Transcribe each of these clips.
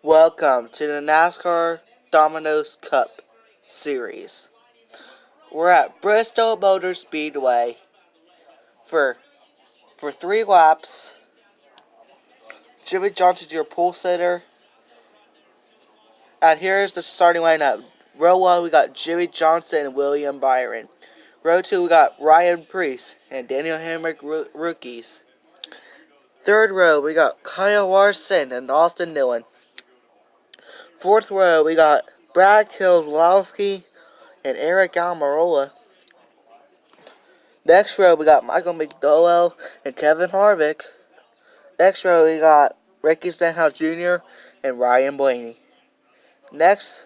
Welcome to the NASCAR Domino's Cup Series. We're at Bristol Motor Speedway for 3 laps. Jimmy Johnson's your pole sitter. And here's the starting lineup. Row 1, we got Jimmy Johnson and William Byron. Row 2, we got Ryan Preece and Daniel Hamrick rookies. Third row, we got Kyle Larson and Austin Dillon. Fourth row, we got Brad Keselowski and Eric Almirola. Next row, we got Michael McDowell and Kevin Harvick. Next row, we got Ricky Stenhouse Jr. and Ryan Blaney. Next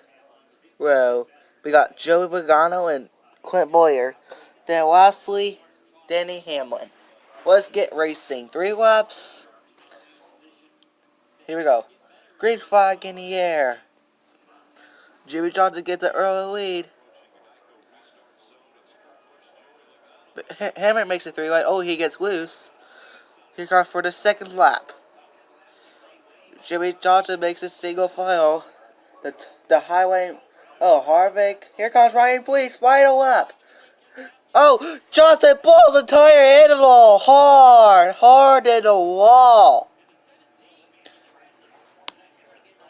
row, we got Joey Logano and Clint Bowyer. Then lastly, Denny Hamlin. Let's get racing. 3 laps. Here we go. Green flag in the air. Jimmy Johnson gets an early lead. Hamrick makes a 3-wide. Oh, he gets loose. Here comes for the second lap. Jimmy Johnson makes a single file. The highway. Oh, Harvick. Here comes Ryan Preece. Final lap. Oh, Johnson pulls the tire into the wall. Hard in the wall.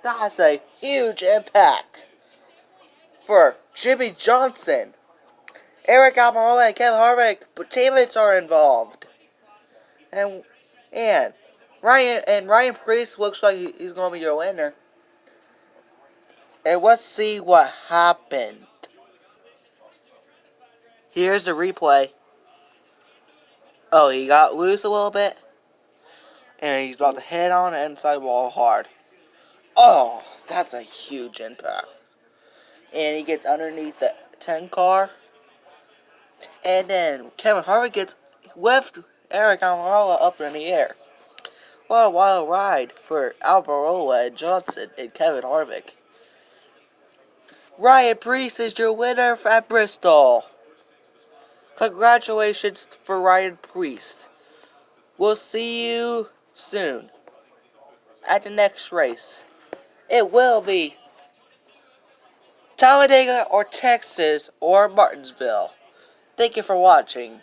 That's a huge impact for Jimmy Johnson. Eric Almirola and Kevin Harvick, but teammates are involved. And Ryan Preece looks like he's going to be your winner. And let's see what happened. Here's the replay. Oh, he got loose a little bit. And he's about to head on the inside wall hard. Oh, that's a huge impact. And he gets underneath the 10 car. And then Kevin Harvick gets left Eric Almirola up in the air. What a wild ride for Almirola and Johnson and Kevin Harvick. Ryan Preece is your winner at Bristol. Congratulations for Ryan Preece. We'll see you soon at the next race. It will be Talladega or Texas or Martinsville. Thank you for watching.